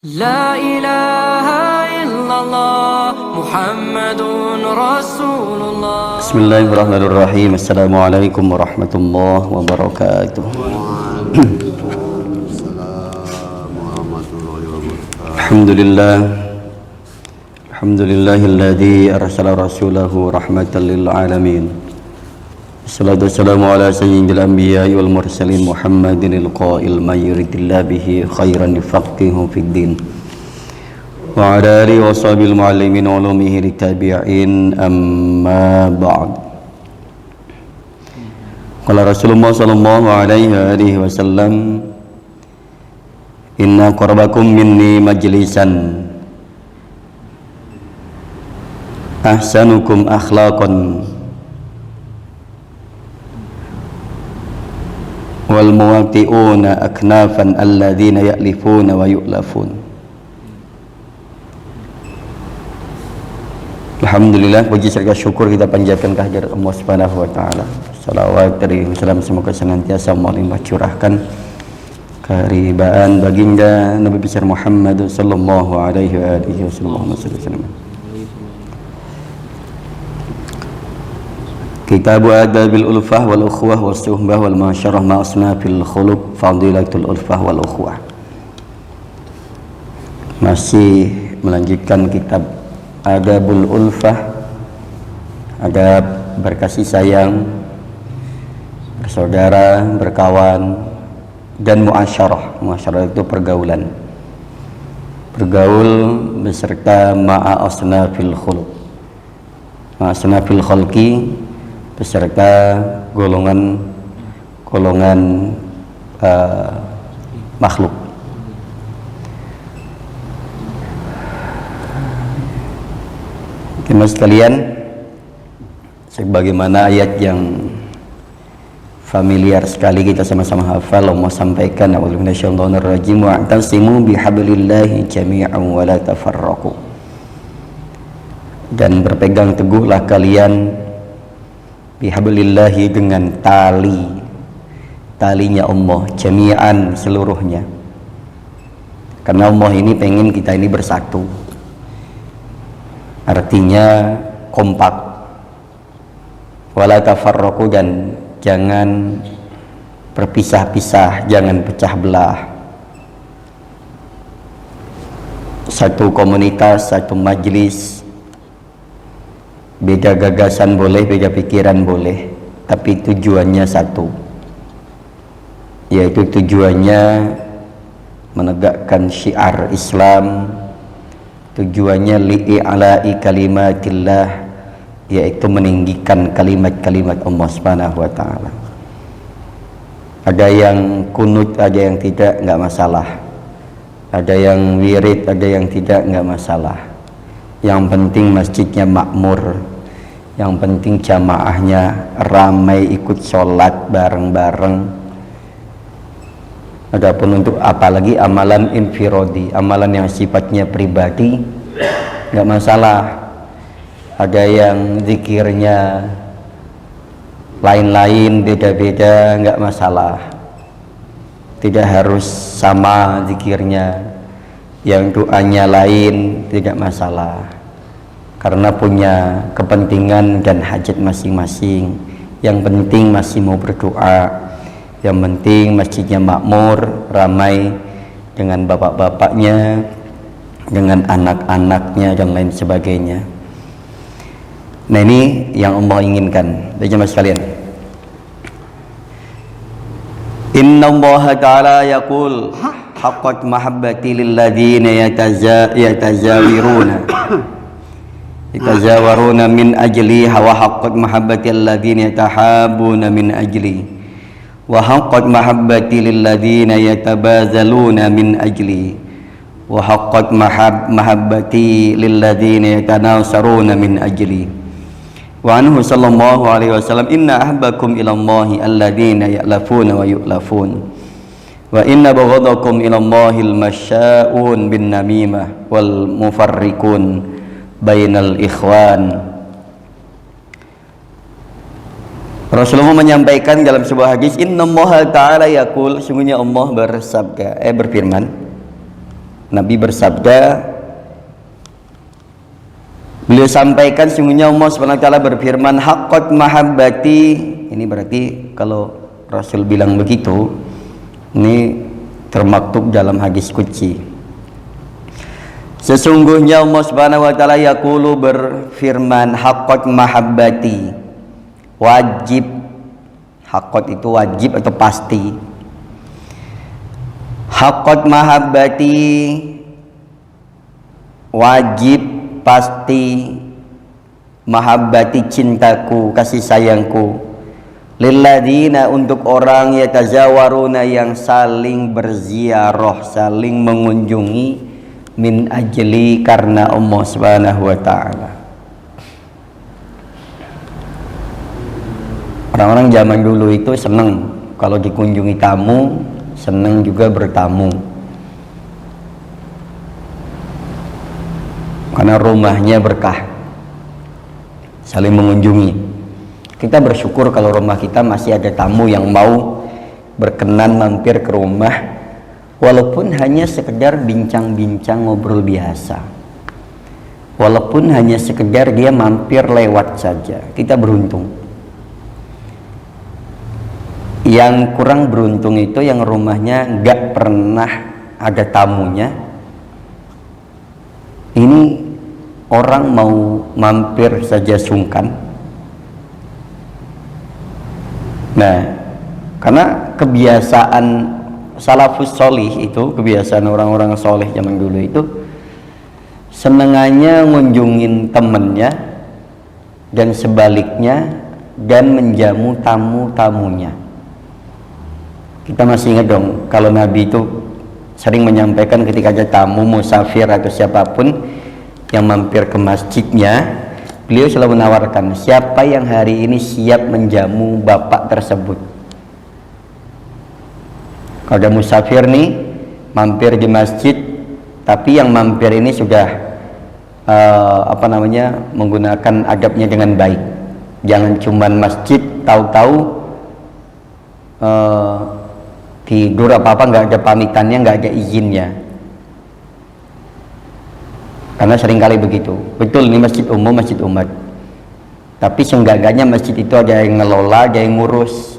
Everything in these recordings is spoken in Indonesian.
لا إله إلا الله محمد رسول الله. Bismillahirrahmanirrahim. Assalamualaikum warahmatullahi wabarakatuh. Alhamdulillahilladzi arsala rasulahu rahmatan lil alamin. Assalatu wassalamu ala sayyidil anbiya'i wal mursalin Muhammadinil qa'il may yuridillahu bihi khairan yufaqihu fid din. Wa ala alihi wa sahbihi muallimin ulumihi litabi'in amma ba'd. Qala Rasulullah sallallahu alaihi wasallam, inna qurbakum minni majlisan ahsanukum akhlaqan wal muwati'una aknafan alladzina ya'lifuna wa yu'lafun. Alhamdulillah, puji serta syukur kita panjatkan kehadirat Allah Subhanahu wa taala. Salawat dari salam semoga senantiasa melimpah curahkan keharibaan baginda Nabi besar Muhammad sallallahu alaihi wasallam. Kitab Adabil Ulfah wal Ukhwah was Suhbah wal Masyarah ma asnafil khuluq Fadilatul Ulfah wal Ukhwah. Masih melanjutkan kitab Adabul Ulfah, adab berkasih sayang, bersaudara, berkawan, dan muasyarah. Muasyarah itu pergaulan, bergaul beserta ma'a asnafil khuluq, ma'a asnafil khalqi, beserta golongan makhluk. Teman sekalian, sebagaimana ayat yang familiar sekali kita sama-sama hafal, Allah sampaikan, a'udzu minasyaitonir rajim, wa'tasimu bihablillahi jami'an wa la tafarraqu. Dan berpegang teguhlah kalian bihablillahi dengan talinya Allah, jami'an seluruhnya. Karena Allah ini pengen kita ini bersatu, artinya kompak. Wala tafarraqu, dan jangan berpisah-pisah, jangan pecah belah. Satu komunitas, satu majelis, beda gagasan boleh, beda pikiran boleh, tapi tujuannya satu, yaitu tujuannya menegakkan syiar Islam, tujuannya li'i'la'i kalimatillah, yaitu meninggikan kalimat-kalimat Allah Subhanahu wa ta'ala. Ada yang kunut, ada yang tidak, nggak masalah. Ada yang wirid, ada yang tidak, nggak masalah. Yang penting masjidnya makmur, yang penting jamaahnya ramai, ikut sholat bareng-bareng. Adapun untuk apalagi amalan infirodi, amalan yang sifatnya pribadi, nggak masalah. Ada yang zikirnya lain-lain, beda-beda, nggak masalah. Tidak harus sama zikirnya. Yang doanya lain, tidak masalah, karena punya kepentingan dan hajat masing-masing. Yang penting masih mau berdoa, yang penting masjidnya makmur, ramai dengan bapak-bapaknya, dengan anak-anaknya, dan lain sebagainya. Nah, ini yang Allah inginkan. Jemaah sekalian, Inna Allah Ta'ala yaqul haqqat mahabbati lilladzina yatazawaruna min ajli wa haqqat mahabbati alladzina yatahabuna min ajli wa haqqat mahabbati lilladzina yatabazaluna min ajli wa haqqat mahabbati lilladzina yatanasaruna min ajli. Wa anhu sallallahu alaihi wasallam, inna ahbakum ilallahi alladzina ya'lafuna wa yu'lafun wa inna baghadakum ilallahil masya'un bin namimah wal mufarrikun bainal ikhwan. Rasulullah menyampaikan dalam sebuah hadis, innallaha ta'ala yaqul, sungguhnya Allah bersabda, berfirman, Nabi bersabda, beliau sampaikan sungguhnya Allah SWT berfirman, haqqat mahabbati. Ini berarti kalau Rasul bilang begitu, ini termaktub dalam hadis qudsi. Sesungguhnya Allah SWT yaqulu berfirman, haqqat mahabbati, wajib. Haqqat itu wajib atau pasti. Haqqat mahabbati, wajib pasti, mahabbati cintaku, kasih sayangku, lilladzina untuk orang yatazawaruna yang saling berziarah, saling mengunjungi, min ajli karena Allah Subhanahu wa taala. Orang-orang zaman dulu itu senang kalau dikunjungi tamu, senang juga bertamu. Karena rumahnya berkah, saling mengunjungi. Kita bersyukur kalau rumah kita masih ada tamu yang mau berkenan mampir ke rumah, walaupun hanya sekedar bincang-bincang ngobrol biasa, walaupun hanya sekedar dia mampir lewat saja. Kita beruntung. Yang kurang beruntung itu yang rumahnya nggak pernah ada tamunya. Ini orang mau mampir saja sungkan. Nah, karena kebiasaan salafus solih itu, kebiasaan orang-orang soleh zaman dulu itu, senengannya ngunjungin temennya dan sebaliknya, dan menjamu tamu-tamunya. Kita masih ingat dong, kalau Nabi itu sering menyampaikan ketika ada tamu, musafir atau siapapun yang mampir ke masjidnya, beliau selalu menawarkan, siapa yang hari ini siap menjamu bapak tersebut. Kalau ada musafir nih mampir di masjid, tapi yang mampir ini sudah menggunakan adabnya dengan baik. Jangan cuman masjid tahu-tahu tidur apa-apa, nggak ada pamitannya, nggak ada izinnya. Karena seringkali begitu. Betul, ini masjid umum, masjid umat, tapi seenggak-enggaknya masjid itu ada yang ngelola, ada yang ngurus.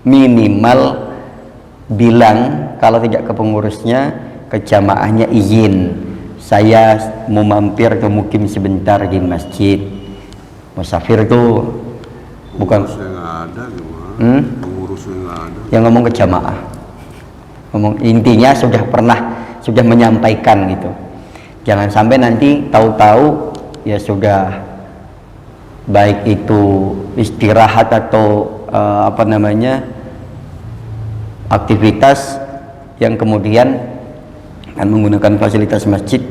Minimal bilang kalau tidak ke pengurusnya, ke jamaahnya izin, saya mau mampir atau mukim sebentar di masjid. Musafir itu bukan pengurusnya nggak ada. Yang ngomong ke jamaah, ngomong intinya sudah menyampaikan gitu. Jangan sampai nanti tahu-tahu ya sudah, baik itu istirahat atau aktivitas yang kemudian akan menggunakan fasilitas masjid,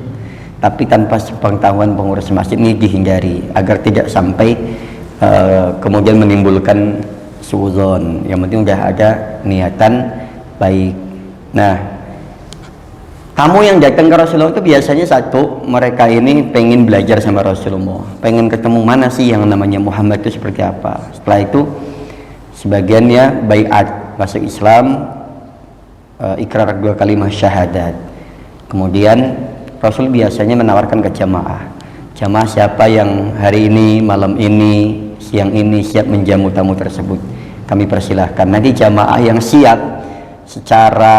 tapi tanpa sepengetahuan pengurus masjid. Ini dihindari agar tidak sampai kemudian menimbulkan suudzon. Yang penting udah ada niatan baik. Nah, tamu yang datang ke Rasulullah itu biasanya satu, mereka ini pengen belajar sama Rasulullah, pengen ketemu mana sih yang namanya Muhammad itu seperti apa. Setelah itu sebagiannya baiat, masuk Islam, ikrar 2 kalimat syahadat. Kemudian Rasul biasanya menawarkan ke jamaah siapa yang hari ini, malam ini, siang ini siap menjamu tamu tersebut, kami persilahkan. Nanti jamaah yang siap secara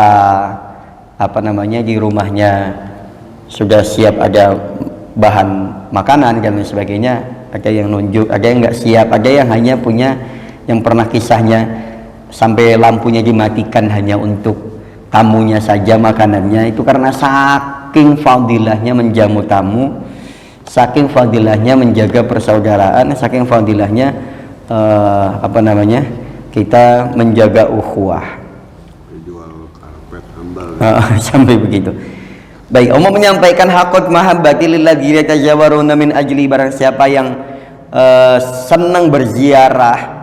di rumahnya sudah siap, ada bahan makanan dan lain sebagainya, ada yang nunjuk, ada yang nggak siap, ada yang hanya punya, yang pernah kisahnya sampai lampunya dimatikan hanya untuk tamunya saja makanannya. Itu karena saking fadilahnya menjamu tamu, saking fadilahnya menjaga persaudaraan, saking fadilahnya kita menjaga ukhuwah. Jual karpet ambal. Sampai begitu. Baik, Allah menyampaikan haqqat mahabbati lilladzina tajawaruna min ajli, barang siapa yang senang berziarah,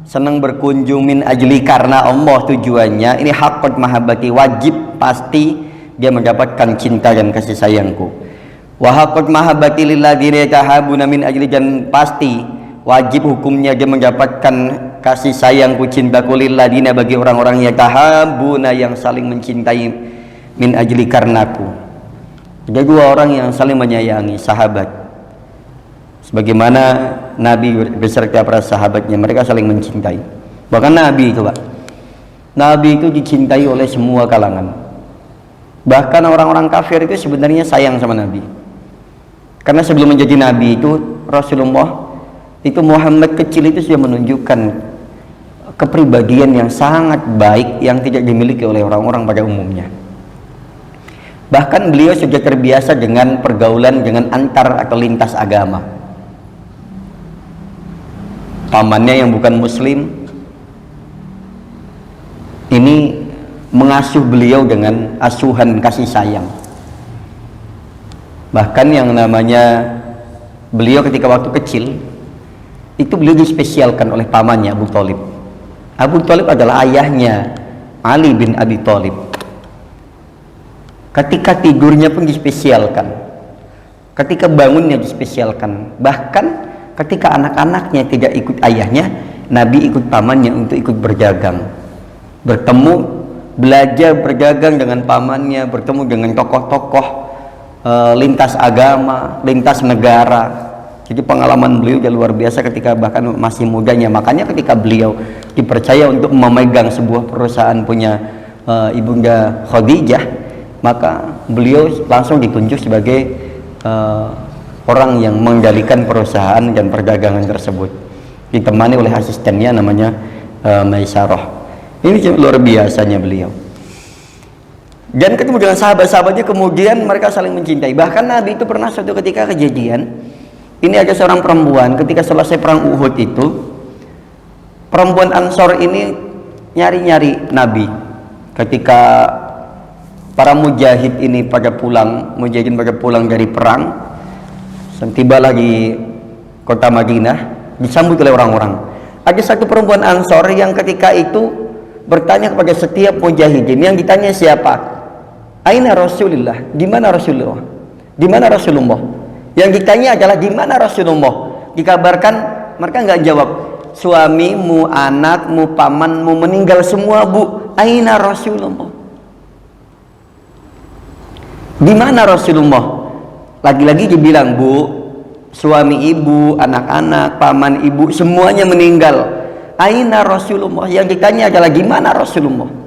senang berkunjung min ajli karena Allah tujuannya. Ini haqqat mahabbati, wajib pasti dia mendapatkan cinta dan kasih sayangku. Wa haqqat mahabbati lilladzina tahabuna min ajli, dan pasti wajib hukumnya dia mendapatkan kasih sayangku, cintaku, lilladzina bagi orang-orang yang tahabuna yang saling mencintai, min ajli karenaku. Ada dua orang yang saling menyayangi, sahabat. Sebagaimana Nabi beserta para sahabatnya, mereka saling mencintai. Bahkan Nabi itu, Pak, Nabi itu dicintai oleh semua kalangan. Bahkan orang-orang kafir itu sebenarnya sayang sama Nabi. Karena sebelum menjadi Nabi itu, Rasulullah itu, Muhammad kecil itu sudah menunjukkan kepribadian yang sangat baik yang tidak dimiliki oleh orang-orang pada umumnya. Bahkan beliau sudah terbiasa dengan pergaulan dengan antar atau lintas agama. Pamannya yang bukan muslim ini mengasuh beliau dengan asuhan kasih sayang. Bahkan yang namanya beliau ketika waktu kecil itu beliau dispesialkan oleh pamannya Abu Thalib. Abu Thalib adalah ayahnya Ali bin Abi Thalib. Ketika tidurnya pun dispesialkan, ketika bangunnya dispesialkan. Bahkan ketika anak-anaknya tidak ikut ayahnya, Nabi ikut pamannya untuk ikut berdagang, bertemu, belajar berdagang dengan pamannya, bertemu dengan tokoh-tokoh lintas agama, lintas negara. Jadi pengalaman beliau sudah luar biasa ketika bahkan masih mudanya. Makanya ketika beliau dipercaya untuk memegang sebuah perusahaan punya ibunda Khadijah, maka beliau langsung ditunjuk sebagai orang yang mengendalikan perusahaan dan perdagangan tersebut, ditemani oleh asistennya namanya Maisarah. Ini luar biasanya beliau. Dan ketemu dengan sahabat-sahabatnya, kemudian mereka saling mencintai. Bahkan Nabi itu pernah suatu ketika kejadian, ini ada seorang perempuan ketika selesai perang Uhud itu, perempuan Ansor ini nyari-nyari Nabi ketika para mujahid ini pada pulang, mujahidin pada pulang dari perang, tibalah di kota Madinah, disambut oleh orang-orang. Ada satu perempuan Ansor yang ketika itu bertanya kepada setiap mujahidin, yang ditanya siapa? Aina Rasulullah? Di mana Rasulullah? Di mana Rasulullah? Yang ditanya adalah di mana Rasulullah? Dikabarkan mereka nggak jawab. Suamimu, anakmu, pamanmu meninggal semua, Bu. Aina Rasulullah? Di mana Rasulullah? Lagi-lagi dibilang, Bu, suami ibu, anak-anak, paman ibu semuanya meninggal. Aina Rasulullah? Yang ditanya adalah gimana Rasulullah?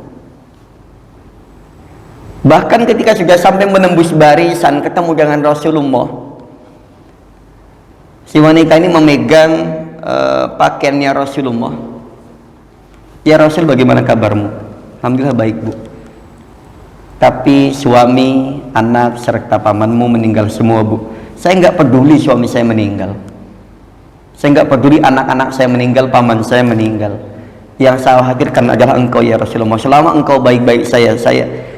Bahkan ketika sudah sampai menembus barisan ketemu dengan Rasulullah, si wanita ini memegang pakaiannya Rasulullah. Ya Rasul, bagaimana kabarmu? Alhamdulillah baik, Bu. Tapi suami, anak, serta pamanmu meninggal semua, Bu. Saya nggak peduli suami saya meninggal. Saya nggak peduli anak-anak saya meninggal, paman saya meninggal. Yang saya khawatirkan adalah engkau ya Rasulullah. Selama engkau baik-baik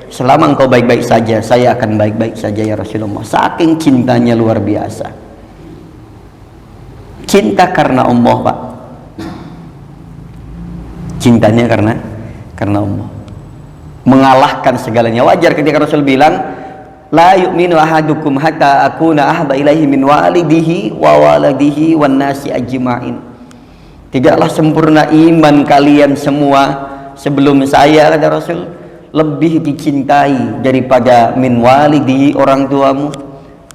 selama engkau baik-baik saja, saya akan baik-baik saja ya Rasulullah. Saking cintanya luar biasa. Cinta karena Allah, Pak. Cintanya karena Allah. Mengalahkan segalanya. Wajar ketika Rasul bilang, la yu'minu ahadukum hatta akuna ahba ilaihi min walidihi wa waladihi wan nasi ajma'in. Tidaklah sempurna iman kalian semua sebelum saya, kata Rasul, lebih dicintai daripada min walidihi, orang tuamu,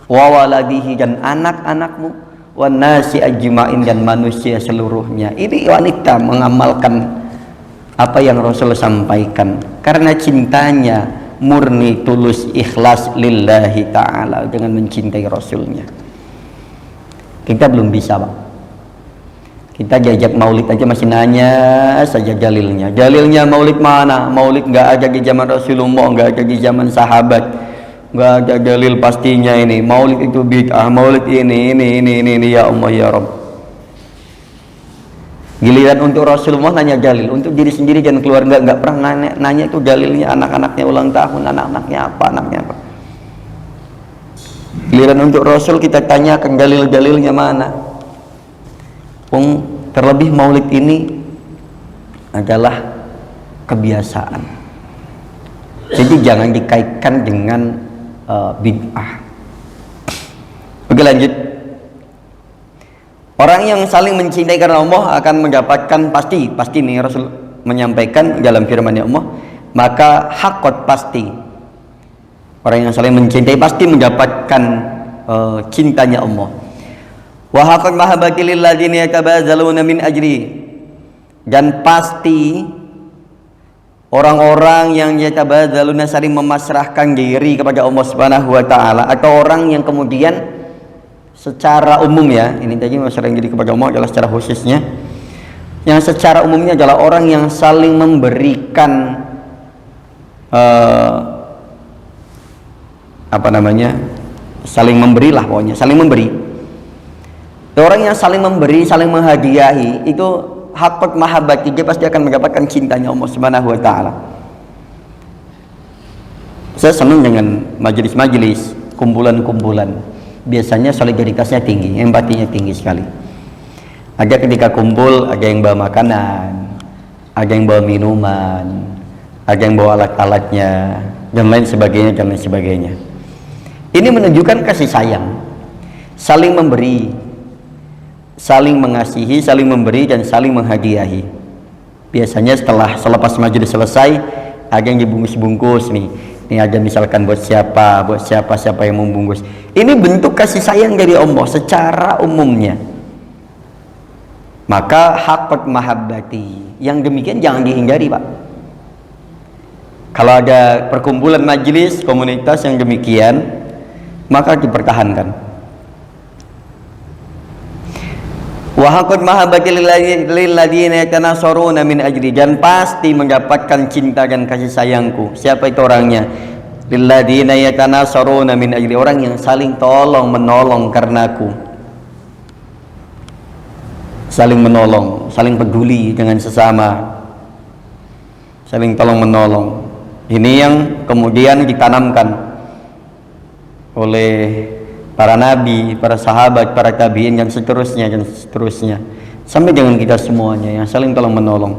wa waladihi, dan anak-anakmu, wan nasi ajma'in, dan manusia seluruhnya. Ini wanita mengamalkan apa yang Rasul sampaikan karena cintanya murni, tulus, ikhlas lillahi ta'ala dengan mencintai Rasulnya. Kita belum bisa, Pak. Kita diajak maulid aja masih nanya saja dalilnya. Dalilnya maulid mana? Maulid nggak ada di zaman Rasulullah, nggak ada di zaman sahabat, nggak ada dalil pastinya ini. Maulid itu bid'ah, maulid ini ya Allah ya Rabb. Giliran untuk Rasulullah nanya dalil, untuk diri sendiri dan keluarga nggak pernah nanya itu dalilnya. Anak-anaknya ulang tahun, anak-anaknya apa, anaknya apa. Giliran untuk Rasul kita tanyakan dalil-dalilnya mana. Terlebih maulid ini adalah kebiasaan. Jadi jangan dikaitkan dengan bid'ah. Oke, lanjut. Orang yang saling mencintai karena Allah akan mendapatkan pasti nih Rasul menyampaikan dalam firman-Nya Allah, maka hakot pasti Orang yang saling mencintai pasti mendapatkan cintanya Allah. Wa haqqat mahabbati lil ladzina yatabadzaluna min ajri. Dan pasti orang-orang yang yatabadzaluna saling memasrahkan diri kepada Allah Subhanahu wa taala, atau orang yang kemudian secara umum, ya, ini tadi memasrahkan diri kepada Allah adalah secara khususnya, yang secara umumnya adalah orang yang saling memberikan saling memberilah, pokoknya saling memberi. Orang yang saling memberi, saling menghadiahi, itu haqqat mahabbati, dia pasti akan mendapatkan cintanya Allah Subhanahu wa taala. Saya senang dengan majelis-majelis, kumpulan-kumpulan. Biasanya solidaritasnya tinggi, empatinya tinggi sekali. Ada ketika kumpul, ada yang bawa makanan, ada yang bawa minuman, ada yang bawa alat-alatnya, dan lain sebagainya, dan lain sebagainya. Ini menunjukkan kasih sayang, saling memberi, saling mengasihi, saling memberi, dan saling menghadiahi. Biasanya selepas majelis selesai, ada yang dibungkus-bungkus nih. Ini ada misalkan buat siapa yang membungkus. Ini bentuk kasih sayang dari Allah secara umumnya. Maka haqqat mahabbati, yang demikian jangan dihindari, Pak. Kalau ada perkumpulan majelis komunitas yang demikian, maka dipertahankan. Wa haqqat mahabbati lil ladzina yatanasaruna min ajri, dan pasti mendapatkan cinta dan kasih sayangku. Siapa itu orangnya? Lil ladzina yatanasaruna min ajri, orang yang saling tolong menolong karenaku. Saling menolong, saling peduli dengan sesama, saling tolong menolong. Ini yang kemudian ditanamkan oleh para nabi, para sahabat, para tabiin, dan seterusnya sampai dengan kita semuanya yang saling tolong menolong.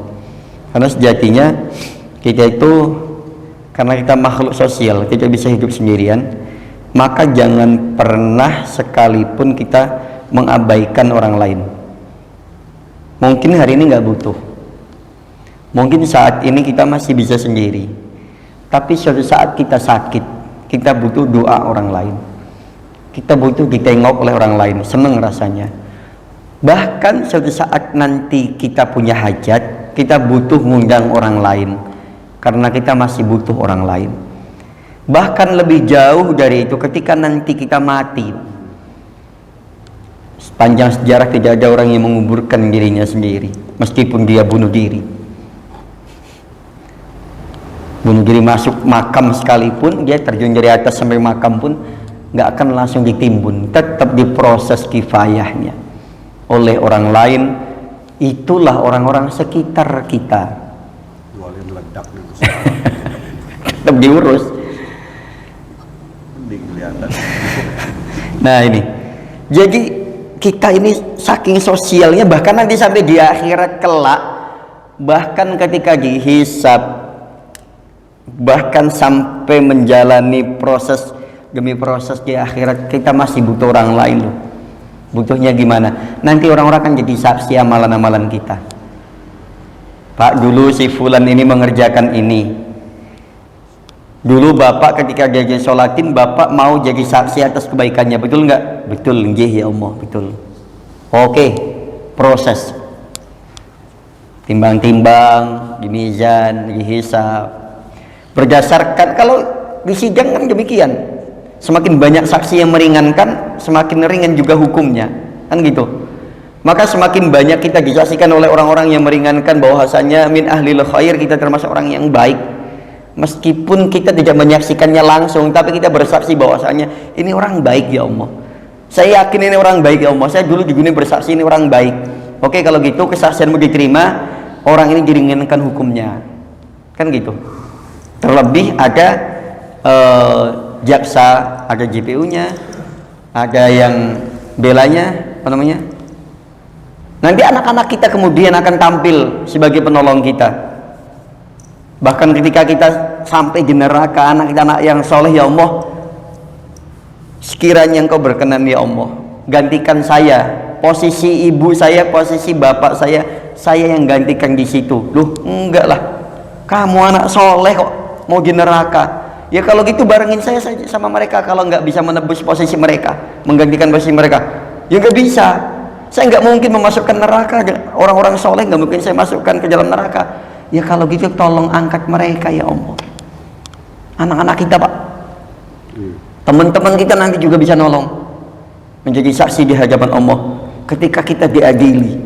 Karena sejatinya kita itu, karena kita makhluk sosial, tidak bisa hidup sendirian, maka jangan pernah sekalipun kita mengabaikan orang lain. Mungkin hari ini nggak butuh, mungkin saat ini kita masih bisa sendiri, tapi suatu saat kita sakit, kita butuh doa orang lain, kita butuh ditengok oleh orang lain, seneng rasanya. Bahkan suatu saat nanti kita punya hajat, kita butuh ngundang orang lain, karena kita masih butuh orang lain. Bahkan lebih jauh dari itu, ketika nanti kita mati, sepanjang sejarah tidak ada orang yang menguburkan dirinya sendiri, meskipun dia bunuh diri. Bunuh diri masuk makam sekalipun, dia terjun dari atas sampai makam pun nggak akan langsung ditimbun, tetap diproses kifayahnya oleh orang lain. Itulah orang-orang sekitar kita. Meledak gitu. Tetap diurus. Nah ini, jadi kita ini saking sosialnya, bahkan nanti sampai di akhirat kelak, bahkan ketika dihisab, bahkan sampai menjalani proses demi proses di akhirat, kita masih butuh orang lain loh. Butuhnya gimana? Nanti orang-orang akan jadi saksi amalan-amalan kita. Pak, dulu si fulan ini mengerjakan ini. Dulu bapak ketika dia sholatin, bapak mau jadi saksi atas kebaikannya, betul nggak? Betul, nggih ya Allah, betul. Oke, proses. Timbang-timbang, di mizan, dihisab. Berdasarkan, kalau di sidang kan demikian. Semakin banyak saksi yang meringankan, semakin ringan juga hukumnya, kan gitu. Maka semakin banyak kita disaksikan oleh orang-orang yang meringankan bahwasanya min ahlil khair, kita termasuk orang yang baik. Meskipun kita tidak menyaksikannya langsung, tapi kita bersaksi bahwasanya ini orang baik ya Allah. Saya yakin ini orang baik ya Allah. Saya dulu di dunia bersaksi ini orang baik. Oke, kalau gitu kesaksianmu diterima, orang ini diringankan hukumnya, kan gitu. Terlebih ada jaksa, ada JPU-nya, ada yang belanya, apa namanya? Nanti anak-anak kita kemudian akan tampil sebagai penolong kita. Bahkan ketika kita sampai di neraka, anak kita anak yang soleh ya Allah, sekiranya Engkau berkenan ya Allah, gantikan saya, posisi ibu saya, posisi bapak saya yang gantikan di situ. Loh, enggak lah, kamu anak soleh kok mau di neraka. Ya kalau gitu barengin saya saja sama mereka. Kalau nggak bisa menebus posisi mereka, menggantikan posisi mereka, ya nggak bisa. Saya nggak mungkin memasukkan neraka orang-orang soleh, nggak mungkin saya masukkan ke dalam neraka. Ya kalau gitu tolong angkat mereka ya Allah. Anak-anak kita Pak, teman-teman kita nanti juga bisa nolong, menjadi saksi di hadapan Allah ketika kita diadili.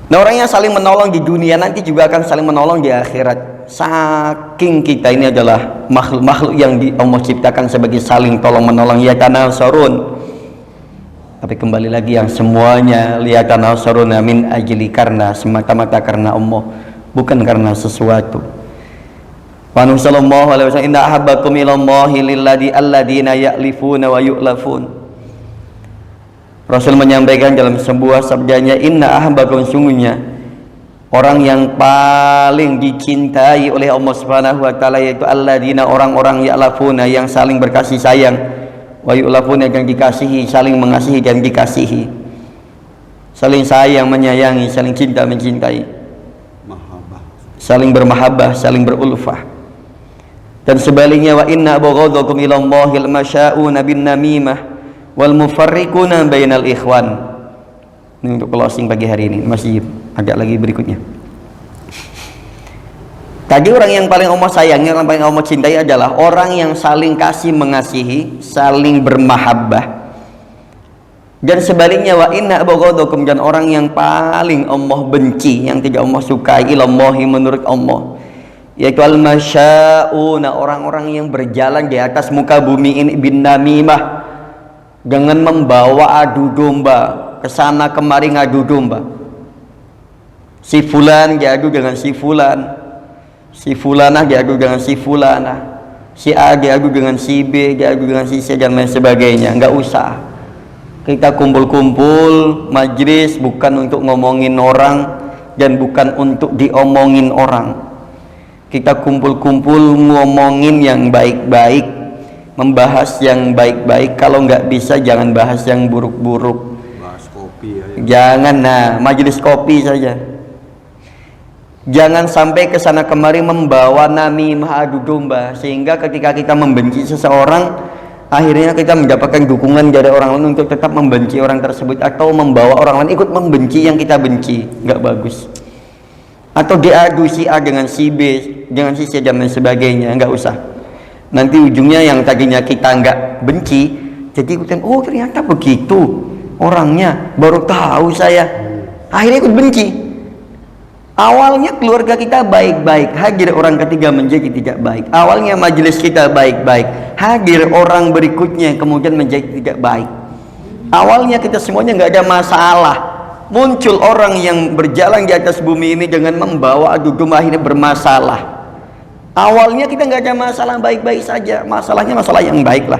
Nah, orang yang saling menolong di dunia nanti juga akan saling menolong di akhirat. Saking kita ini adalah makhluk-makhluk yang Allah ciptakan sebagai saling tolong menolong, yatanasarun. Tapi kembali lagi yang semuanya liyatanasaruna min ajli, karena semata-mata karena Allah, bukan karena sesuatu. Wa sallallahu alaihi wasallam, inna ahabbakum ilallahi alladina ya'lifuna wa yu'lafun. Rasul menyampaikan dalam sebuah sabdanya, inna ahabbakum, sungguhnya orang yang paling dicintai oleh Allah Subhanahu wa taala yaitu alladina, orang-orang ya'lafuna, yang saling berkasih sayang, wa yu'lafuna, yang dikasihi, saling mengasihi dan dikasihi, saling sayang menyayangi, saling cinta mencintai, saling bermahabbah, saling berulfah. Dan sebaliknya, wa inna abghadakum ilallahil masya'una bin namimah wal mufarriquna bainal ikhwan. Ini untuk closing pagi hari ini, masih agak lagi berikutnya. Tadi orang yang paling Allah sayangi, yang paling Allah cintai adalah orang yang saling kasih mengasihi, saling bermahabbah. Dan sebaliknya, wa inna abghadakum, dan orang yang paling Allah benci, yang tidak Allah sukai, ilallahi, menurut Allah, yaitu al-masya'una, orang-orang yang berjalan di atas muka bumi ini bin namimah, dengan membawa adu domba, kesana kemari ngadu domba. Si fulan diadu dengan si fulan, si fulanah diadu dengan si fulanah, si A diadu dengan si B, diadu dengan si C, dan lain sebagainya. Nggak usah. Kita kumpul-kumpul majlis bukan untuk ngomongin orang dan bukan untuk diomongin orang. Kita kumpul-kumpul ngomongin yang baik-baik, membahas yang baik-baik. Kalau nggak bisa jangan bahas yang buruk-buruk. Bahas kopi aja. Jangan, nah majelis kopi saja. Jangan sampai kesana kemari membawa namimah, adu domba, sehingga ketika kita membenci seseorang, akhirnya kita mendapatkan dukungan dari orang lain untuk tetap membenci orang tersebut, atau membawa orang lain ikut membenci yang kita benci. Nggak bagus. Atau diadu si A dengan si B, dengan si C, dan lain sebagainya. Nggak usah. Nanti ujungnya yang tadinya kita nggak benci, jadi ikutan, oh ternyata begitu orangnya, baru tahu saya, akhirnya ikut benci. Awalnya keluarga kita baik-baik, hadir orang ketiga menjadi tidak baik. Awalnya majelis kita baik-baik, hadir orang berikutnya kemudian menjadi tidak baik. Awalnya kita semuanya nggak ada masalah, muncul orang yang berjalan di atas bumi ini dengan membawa adu domba, akhirnya bermasalah. Awalnya kita nggak ada masalah, baik-baik saja, masalahnya masalah yang baik lah.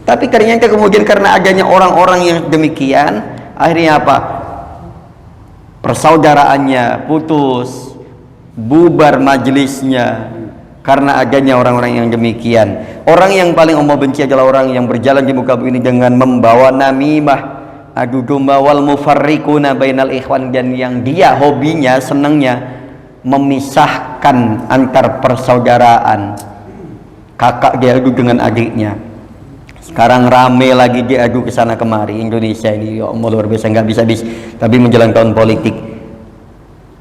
Tapi ternyata kemudian karena adanya orang-orang yang demikian, akhirnya apa? Persaudaraannya putus, bubar majelisnya, karena adanya orang-orang yang demikian. Orang yang paling Allah benci adalah orang yang berjalan di muka bumi ini dengan membawa namimah, adu domba, wal mufarriquna bainal ikhwan, dan yang dia hobinya, senangnya memisahkan antar persaudaraan. Kakak diadu dengan adiknya. Sekarang rame lagi diadu ke sana kemari. Indonesia ini ya Allah luar biasa, nggak bisa tapi menjelang tahun politik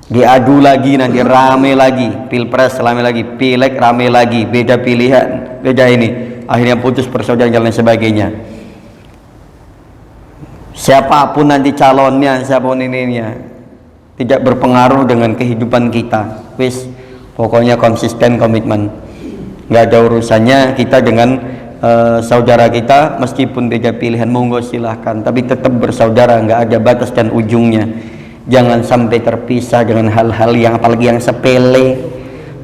diadu lagi, nanti rame lagi, pilpres rame lagi, pileg rame lagi, beda pilihan, beda ini, akhirnya putus persaudaraan dan lain sebagainya. Siapapun nanti calonnya, siapapun ininya, tidak berpengaruh dengan kehidupan kita. Wis, pokoknya konsisten, komitmen, nggak ada urusannya kita dengan saudara kita, meskipun beda pilihan, monggo silahkan, tapi tetap bersaudara, nggak ada batas dan ujungnya. Jangan sampai terpisah dengan hal-hal yang, apalagi yang sepele,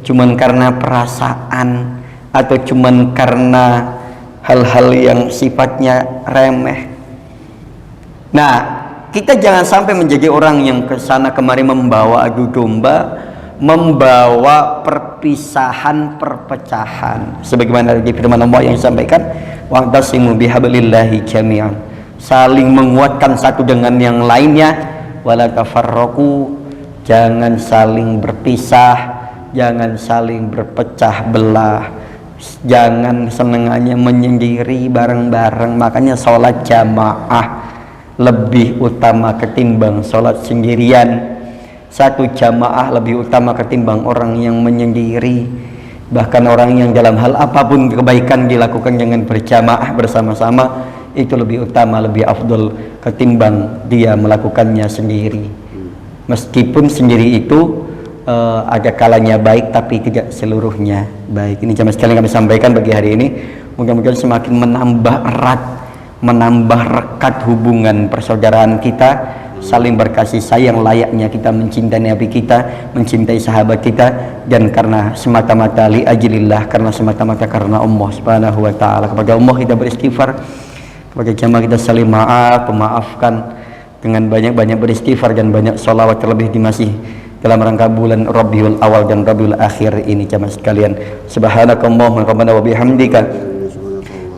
cuman karena perasaan atau cuman karena hal-hal yang sifatnya remeh. Nah, kita jangan sampai menjadi orang yang kesana kemari membawa adu domba, membawa perpisahan, perpecahan. Sebagaimana di firman Allah yang disampaikan, wa'tasimu bihablillahi jami'an, saling menguatkan satu dengan yang lainnya, wala tafarraqu, jangan saling berpisah, jangan saling berpecah belah, jangan senengannya menyendiri bareng-bareng. Makanya sholat jamaah lebih utama ketimbang sholat sendirian. Satu jamaah lebih utama ketimbang orang yang menyendiri. Bahkan orang yang dalam hal apapun kebaikan dilakukan dengan berjamaah bersama-sama, itu lebih utama, lebih afdol ketimbang dia melakukannya sendiri. Meskipun sendiri itu ada kalanya baik, tapi tidak seluruhnya baik. Ini jamaah sekalian kami sampaikan bagi hari ini. Mudah-mudahan semakin menambah erat, menambah rekat hubungan persaudaraan kita, saling berkasih sayang layaknya kita mencintai Nabi kita, mencintai sahabat kita, dan karena semata-mata li ajlillah, karena semata-mata karena Allah Subhanahu wa taala. Kepada Allah kita beristighfar, kepada jamaah kita saling memaafkan dengan banyak-banyak beristighfar dan banyak sholawat, terlebih di masih dalam rangka bulan Rabiul Awal dan Rabiul Akhir ini jamaah sekalian. Subhanakallahumma rabbana wa bihamdika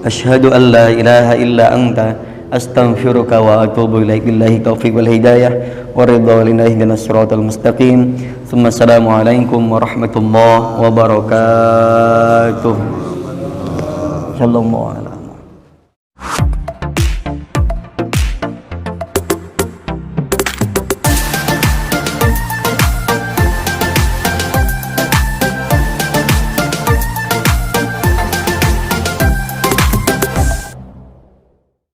asyhadu an la ilaha illa anta astaghfiruka wa atubu ilaik. Billahi taufiq wal hidayah wa ridha lillahi ihdinas siratal mustaqim. Tsumma assalamu alaikum warahmatullahi wabarakatuh. Shallallahu alaihi